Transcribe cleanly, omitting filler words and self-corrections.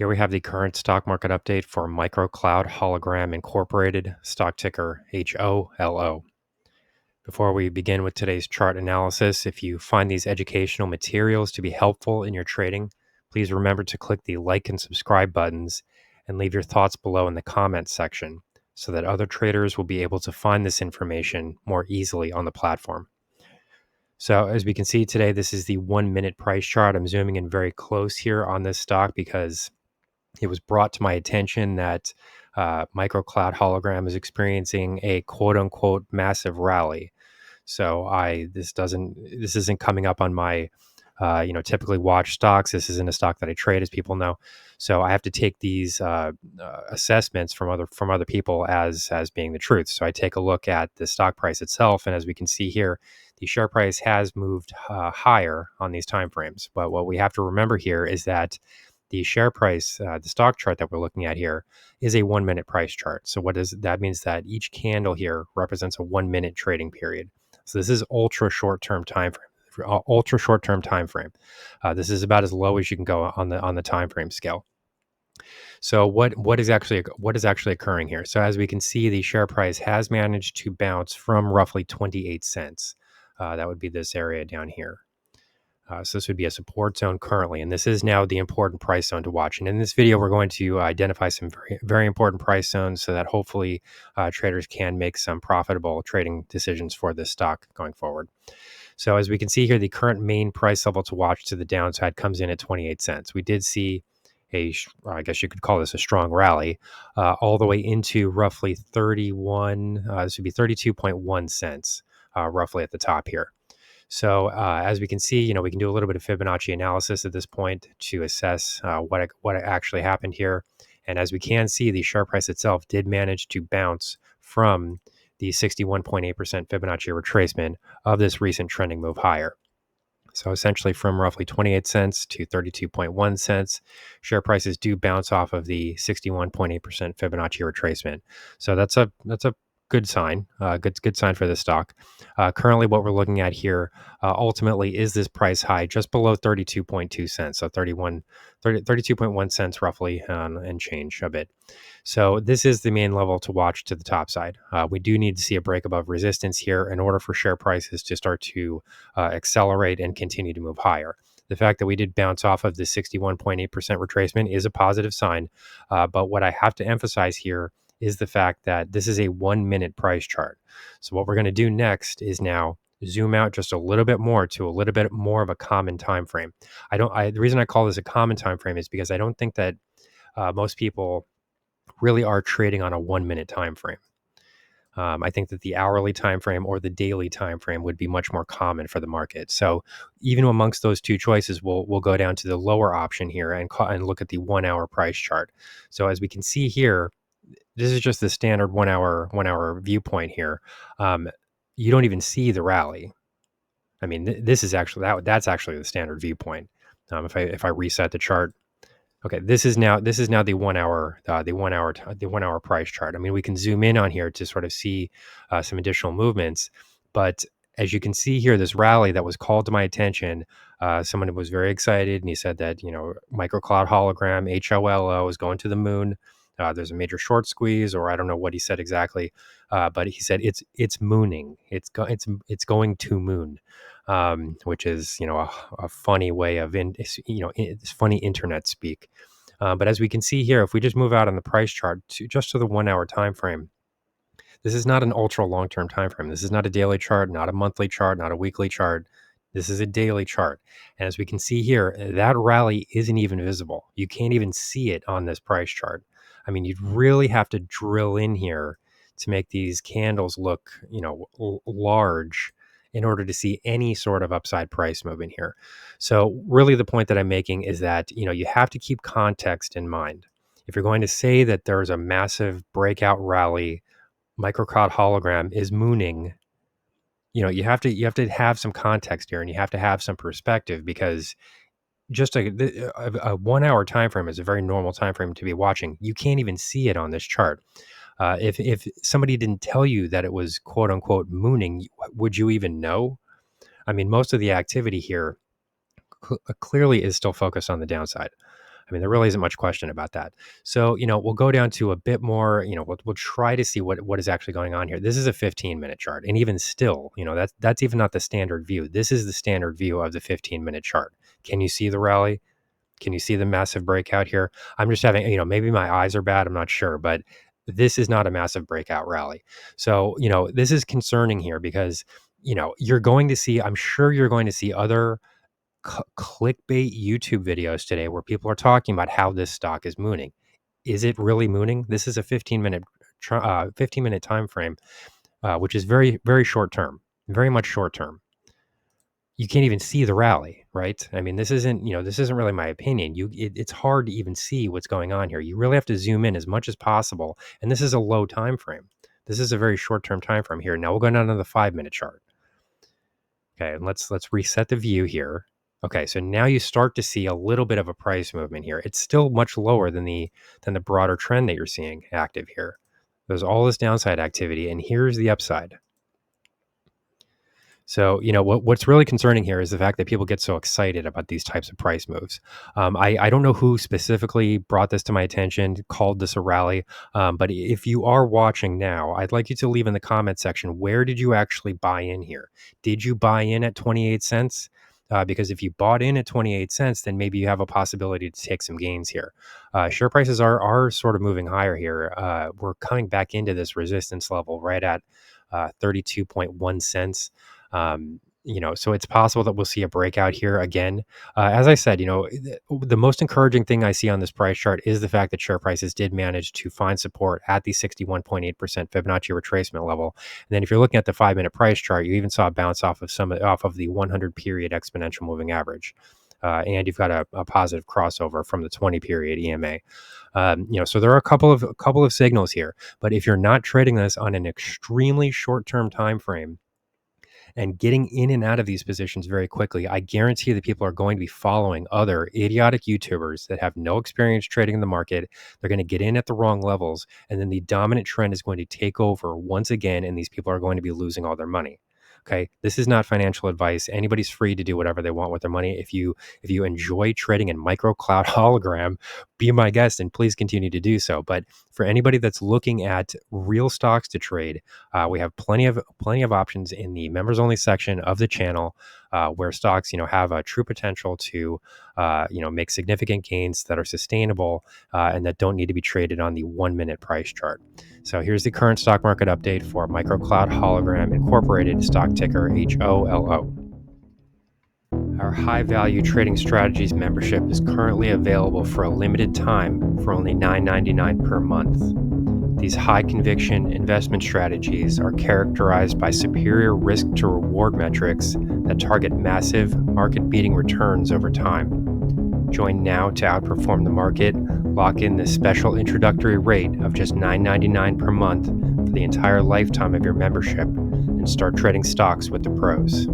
Here we have the current stock market update for MicroCloud Hologram Incorporated, stock ticker HOLO. Before we begin with today's chart analysis, if you find these educational materials to be helpful in your trading, please remember to click the like and subscribe buttons and leave your thoughts below in the comments section so that other traders will be able to find this information more easily on the platform. So as we can see today, this is the 1 minute price chart. I'm zooming in very close here on this stock because it was brought to my attention that MicroCloud Hologram is experiencing a quote unquote massive rally. So this isn't coming up on my typically watch stocks. This isn't a stock that I trade, as people know. So I have to take these assessments from other people as being the truth. So I take a look at the stock price itself, and as we can see here, the share price has moved higher on these timeframes. But what we have to remember here is that the share price, the stock chart that we're looking at here, is a 1 minute price chart. So that means that each candle here represents a 1 minute trading period. So this is ultra short term time frame. This is about as low as you can go on the time frame scale. So what is actually occurring here? So as we can see, the share price has managed to bounce from roughly 28 cents. That would be this area down here. So this would be a support zone currently, and this is now the important price zone to watch. And in this video, we're going to identify some very, very important price zones so that hopefully traders can make some profitable trading decisions for this stock going forward. So as we can see here, the current main price level to watch to the downside comes in at 28 cents. We did see I guess you could call this a strong rally, all the way into roughly 31, this would be 32.1 cents, roughly at the top here. So as we can see, we can do a little bit of Fibonacci analysis at this point to assess what actually happened here. And as we can see, the share price itself did manage to bounce from the 61.8% Fibonacci retracement of this recent trending move higher. So essentially from roughly 28 cents to 32.1 cents, share prices do bounce off of the 61.8% Fibonacci retracement. So that's a good sign, good sign for this stock. Currently, what we're looking at here ultimately is this price high just below 32.2 cents, so 32.1 cents roughly, and change a bit. So this is the main level to watch to the top side. We do need to see a break above resistance here in order for share prices to start to accelerate and continue to move higher. The fact that we did bounce off of the 61.8% retracement is a positive sign, but what I have to emphasize here is the fact that this is a 1 minute price chart. So what we're going to do next is now zoom out just a little bit more to a little bit more of a common time frame. The reason I call this a common time frame is because I don't think that most people really are trading on a 1 minute time frame. I think that the hourly time frame or the daily time frame would be much more common for the market. So even amongst those two choices, we'll go down to the lower option here and look at the 1 hour price chart. So as we can see here, this is just the standard 1 hour viewpoint here. You don't even see the rally. I mean, this is actually that's actually the standard viewpoint. If I reset the chart, okay, this is now the 1 hour the 1 hour price chart. I mean, we can zoom in on here to sort of see some additional movements, but as you can see here, this rally that was called to my attention, someone was very excited, and he said that MicroCloud Hologram HOLO is going to the moon. There's a major short squeeze, or I don't know what he said exactly, but he said it's mooning. It's going to moon, which is a funny way of it's funny internet speak. But as we can see here, if we just move out on the price chart to the 1 hour time frame, this is not an ultra long term time frame. This is not a daily chart, not a monthly chart, not a weekly chart. This is a daily chart. And as we can see here, that rally isn't even visible. You can't even see it on this price chart. I mean, you'd really have to drill in here to make these candles look, large in order to see any sort of upside price movement here. So really the point that I'm making is that, you have to keep context in mind. If you're going to say that there's a massive breakout rally, MicroCloud Hologram is mooning, you have to have some context here, and you have to have some perspective, because just a 1 hour time frame is a very normal time frame to be watching. You can't even see it on this chart. If somebody didn't tell you that it was quote unquote mooning, would you even know? I mean, most of the activity here clearly is still focused on the downside. I mean, there really isn't much question about that. So, we'll go down to a bit more, we'll try to see what is actually going on here. This is a 15-minute chart. And even still, that's even not the standard view. This is the standard view of the 15-minute chart. Can you see the rally? Can you see the massive breakout here? I'm just having, maybe my eyes are bad. I'm not sure, but this is not a massive breakout rally. So, this is concerning here because, you're going to see, I'm sure you're going to see other clickbait YouTube videos today where people are talking about how this stock is mooning. Is it really mooning? This is a 15-minute time frame, which is very, very short term, very much short term. You can't even see the rally, right? I mean, this isn't really my opinion. It's hard to even see what's going on here. You really have to zoom in as much as possible. And this is a low time frame. This is a very short-term time frame here. Now we'll go down to the 5-minute chart. Okay, and let's reset the view here. Okay, so now you start to see a little bit of a price movement here. It's still much lower than the broader trend that you're seeing active here. There's all this downside activity, and here's the upside. So, what's really concerning here is the fact that people get so excited about these types of price moves. I don't know who specifically brought this to my attention, called this a rally, but if you are watching now, I'd like you to leave in the comment section, where did you actually buy in here? Did you buy in at 28 cents? Because if you bought in at 28 cents, then maybe you have a possibility to take some gains here. Share prices are sort of moving higher here. We're coming back into this resistance level right at 32.1 cents. So it's possible that we'll see a breakout here again. As I said, the most encouraging thing I see on this price chart is the fact that share prices did manage to find support at the 61.8% Fibonacci retracement level. And then if you're looking at the 5-minute price chart, you even saw a bounce off of the 100 period exponential moving average. And you've got a positive crossover from the 20 period EMA. So there are a couple of signals here, but if you're not trading this on an extremely short-term time frame, and getting in and out of these positions very quickly, I guarantee that people are going to be following other idiotic YouTubers that have no experience trading in the market. They're going to get in at the wrong levels, and then the dominant trend is going to take over once again, and these people are going to be losing all their money. Okay, this is not financial advice. Anybody's free to do whatever they want with their money. If you enjoy trading in MicroCloud Hologram, be my guest and please continue to do so. But for anybody that's looking at real stocks to trade, we have plenty of options in the members only section of the channel, where stocks have a true potential to make significant gains that are sustainable and that don't need to be traded on the 1-minute price chart. So here's the current stock market update for MicroCloud Hologram Incorporated, stock ticker HOLO. Our high value trading strategies membership is currently available for a limited time for only $9.99 per month. These high conviction investment strategies are characterized by superior risk to reward metrics that target massive market beating returns over time. Join now to outperform the market. Lock in this special introductory rate of just $9.99 per month for the entire lifetime of your membership and start trading stocks with the pros.